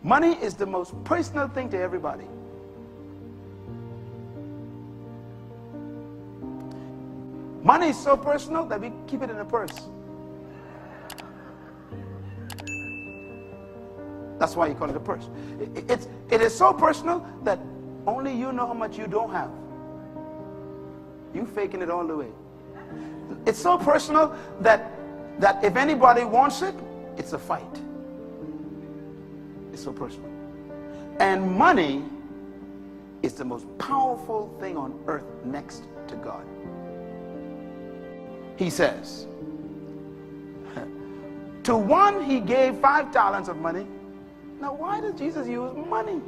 Money is the most personal thing to everybody. Money is so personal that we keep it in a purse. That's why you call it a purse. It is so personal that only you know how much you don't have. You faking it all the way. It's so personal that if anybody wants it, it's a fight. It's so personal. And money is the most powerful thing on earth next to God. He says, to one he gave 5 talents of money. Now, why does Jesus use money?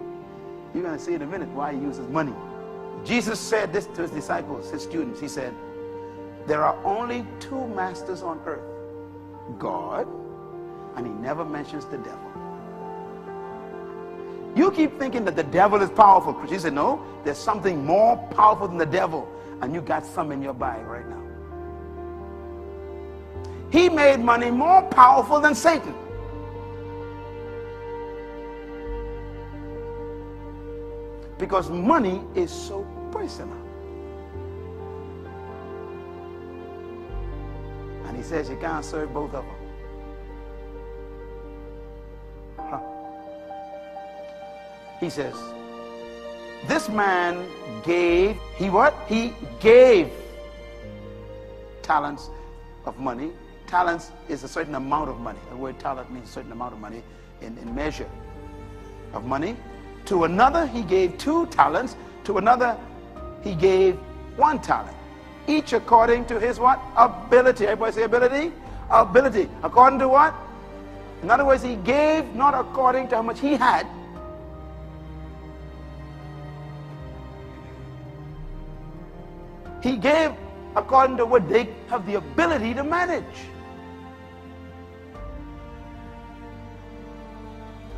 You're going to see in a minute why he uses money. Jesus said this to his disciples, his students. He said, there are only 2 masters on earth, God, and he never mentions the devil. You keep thinking that the devil is powerful. He said, no, there's something more powerful than the devil, and you got some in your bag right now. He made money more powerful than Satan. Because money is so personal. And he says you can't serve both of them. Huh. He says, this man gave, he what? He gave talents of money. Talents is a certain amount of money. The word talent means a certain amount of money in measure of money. To another he gave 2 talents. To another he gave 1 talent. Each according to his what? Ability. Everybody say ability? Ability. According to what? In other words, he gave not according to how much he had. He gave according to what they have the ability to manage.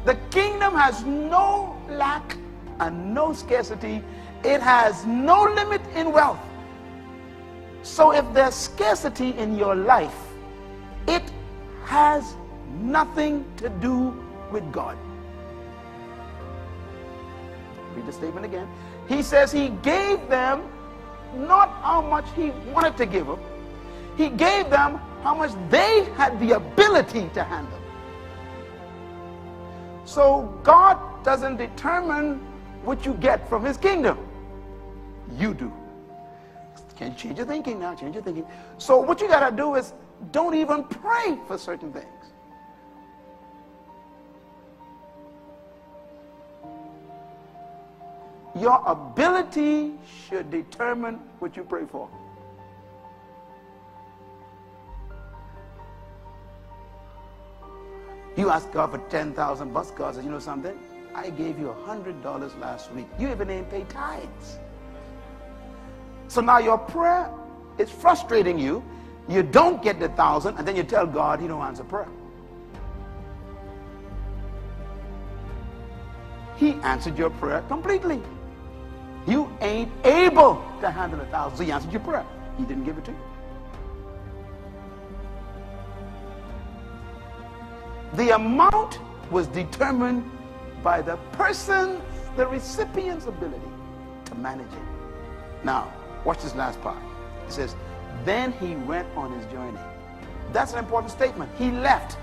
The kingdom has no lack and no scarcity. It has no limit in wealth. So if there's scarcity in your life, it has nothing to do with God. Read the statement again. He says he gave them not how much he wanted to give them. He gave them how much they had the ability to handle. So God doesn't determine what you get from his kingdom. You do. Can you change your thinking now? Change your thinking. So what you got to do is don't even pray for certain things. Your ability should determine what you pray for. You ask God for 10,000 bucks. God says, you know something? I gave you $100 last week. You even didn't pay tithes. So now your prayer is frustrating you. You don't get the 1,000, and then you tell God he don't answer prayer. He answered your prayer completely. You ain't able to handle 1,000, so he answered your prayer. He didn't give it to you. The amount was determined by the person, the recipient's ability to manage it. Now, watch this last part. It says, then he went on his journey. That's an important statement. He left.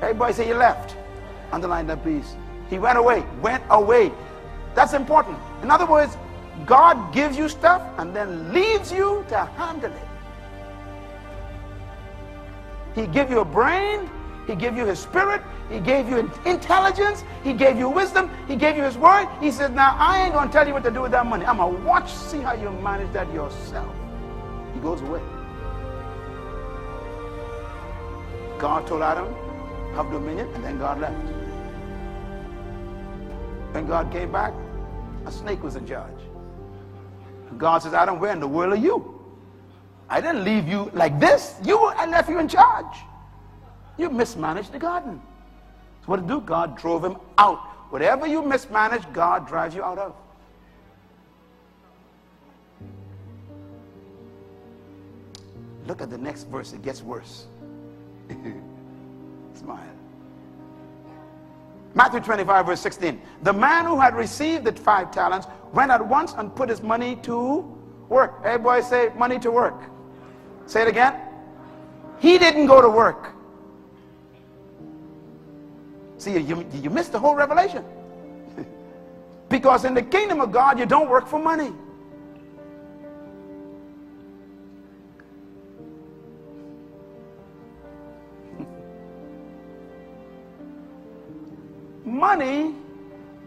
Everybody say he left. Underline that, please. He went away. Went away. That's important. In other words, God gives you stuff and then leaves you to handle it. He gave you a brain. He gave you his spirit. He gave you intelligence. He gave you wisdom. He gave you his word. He said, now I ain't going to tell you what to do with that money. I'm going to watch, see how you manage that yourself. He goes away. God told Adam, have dominion, and then God left. When God came back, a snake was in charge. God says, Adam, where in the world are you? I didn't leave you like this. I left you in charge. You mismanaged the garden. So what did he do? God drove him out. Whatever you mismanage, God drives you out of. Look at the next verse. It gets worse. Smile. Matthew 25 verse 16. The man who had received the 5 talents went at once and put his money to work. Everybody say money to work. Say it again. He didn't go to work. See, you missed the whole revelation. Because in the kingdom of God, you don't work for money. Money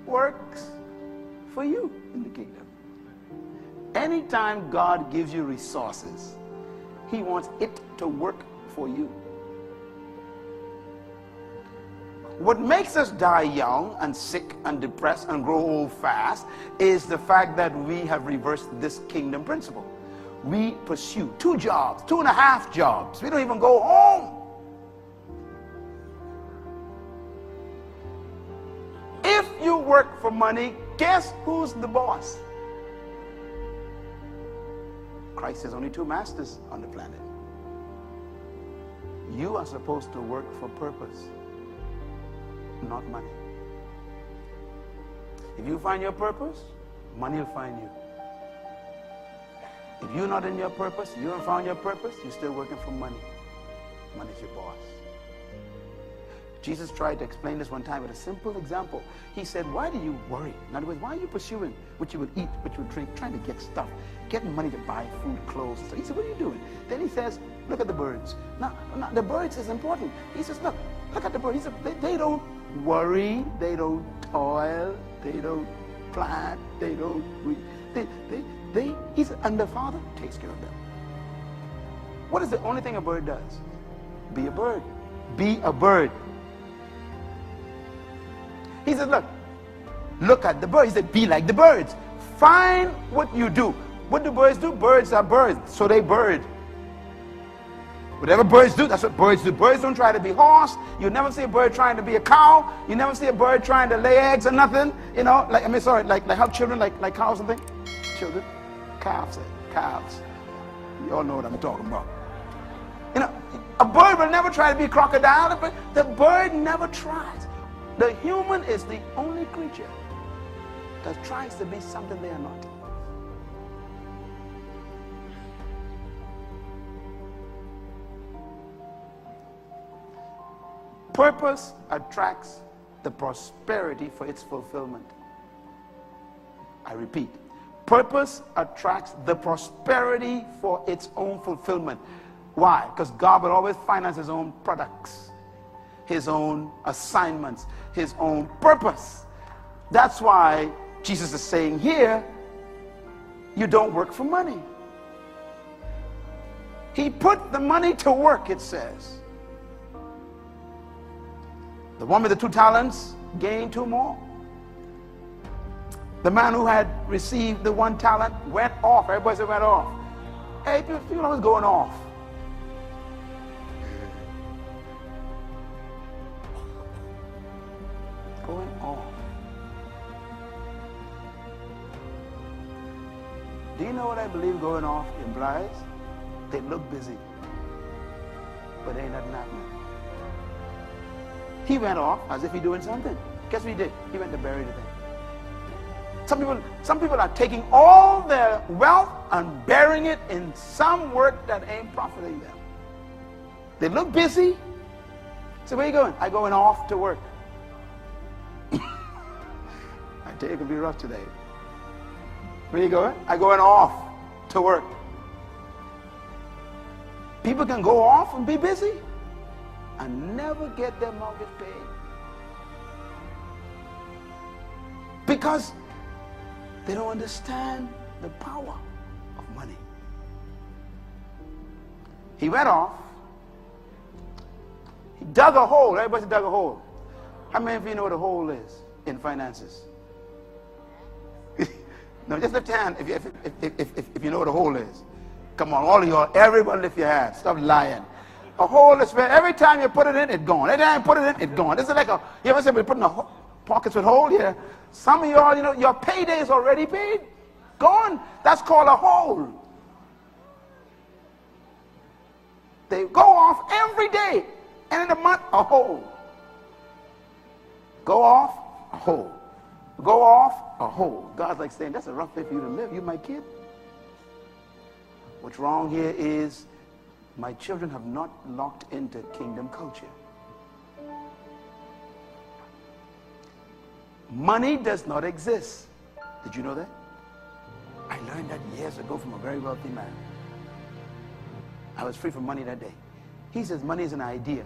works for you in the kingdom. Anytime God gives you resources, he wants it to work for you. What makes us die young and sick and depressed and grow old fast is the fact that we have reversed this kingdom principle. We pursue 2 jobs, 2.5 jobs. We don't even go home. If you work for money, guess who's the boss? Christ has only 2 masters on the planet. You are supposed to work for purpose, not money. If you find your purpose, money will find you. If you're not in your purpose, you haven't found your purpose, you're still working for money. Money's your boss. Jesus tried to explain this one time with a simple example. He said, why do you worry? In other words, why are you pursuing what you would eat, what you would drink, trying to get stuff, getting money to buy food, clothes? So he said, what are you doing? Then he says, look at the birds. Now the birds is important. He says, look at the birds. He said, they don't worry, they don't toil, they don't plant, they don't read. He said, and the Father takes care of them. What is the only thing a bird does? Be a bird. Be a bird. He said, look at the birds. He said, be like the birds. Find what you do. What do birds do? Birds are birds, so they bird. Whatever birds do, that's what birds do. Birds don't try to be horse. You never see a bird trying to be a cow. You never see a bird trying to lay eggs or nothing. You know, like have children like cows and things. Children, calves. You all know what I'm talking about. You know, a bird will never try to be a crocodile, but the bird never tries. The human is the only creature that tries to be something they are not. Purpose attracts the prosperity for its fulfillment. I repeat, purpose attracts the prosperity for its own fulfillment. Why? Because God will always finance his own products, his own assignments, his own purpose. That's why Jesus is saying here, you don't work for money. He put the money to work, it says. The one with the 2 talents gained 2 more. The man who had received the 1 talent went off. Everybody said went off. Hey, people always going off. Going off. Do you know what I believe going off implies? They look busy, but ain't nothing happening. He went off as if he's doing something. Guess what he did? He went to bury the thing. Some people are taking all their wealth and burying it in some work that ain't profiting them. They look busy. So where you going? I'm going off to work. I tell you, it could be rough today. Where you going? I'm going off to work. People can go off and be busy and never get their mortgage paid. Because they don't understand the power of money. He went off. He dug a hole. Everybody dug a hole. How many of you know what a hole is in finances? No, just lift your hand if you know what a hole is. Come on, all of y'all, everyone lift your hand. Stop lying. A hole is where every time you put it in, it's gone. Every time you put it in, it's gone. This is like you ever seen people putting pockets with hole here? Some of y'all, you know, your payday is already paid. Gone. That's called a hole. They go off every day, and in a month, a hole. Go off a hole. Go off a hole. God's like saying, that's a rough way for you to live. You my kid. What's wrong here is my children have not locked into kingdom culture. Money does not exist. Did you know that? I learned that years ago from a very wealthy man. I was free from money that day. He says money is an idea.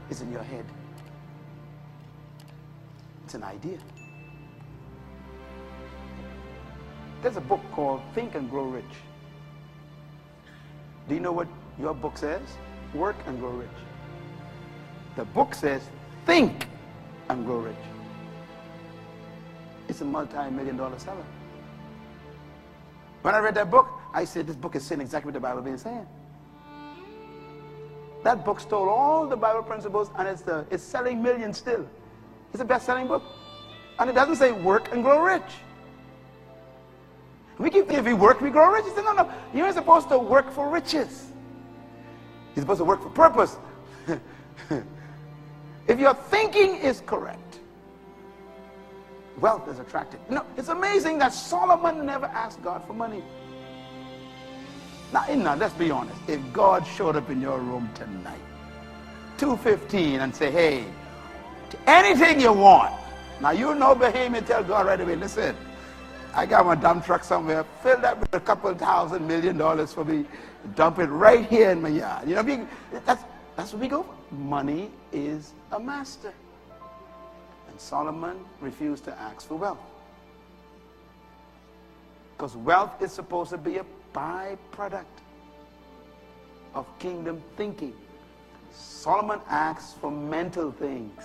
It's in your head. It's an idea. There's a book called Think and Grow Rich. Do you know what your book says? Work and grow rich. The book says think and grow rich. It's a multi-million-dollar seller. When I read that book, I said, this book is saying exactly what the Bible is saying. That book stole all the Bible principles, and it's selling millions still. It's a best-selling book. And it doesn't say work and grow rich. We keep thinking if we work, we grow rich. He said, no, you're supposed to work for riches. You're supposed to work for purpose. If your thinking is correct, wealth is attractive. You know, it's amazing that Solomon never asked God for money. Now, let's be honest. If God showed up in your room tonight, 2:15, and say, hey, anything you want. Now, you know Bahamian, tell God right away, listen, I got my dump truck somewhere, fill that with a couple $1,000 million for me, dump it right here in my yard. You know, that's what we go for. Money is a master. And Solomon refused to ask for wealth. Because wealth is supposed to be a byproduct of kingdom thinking. Solomon asks for mental things.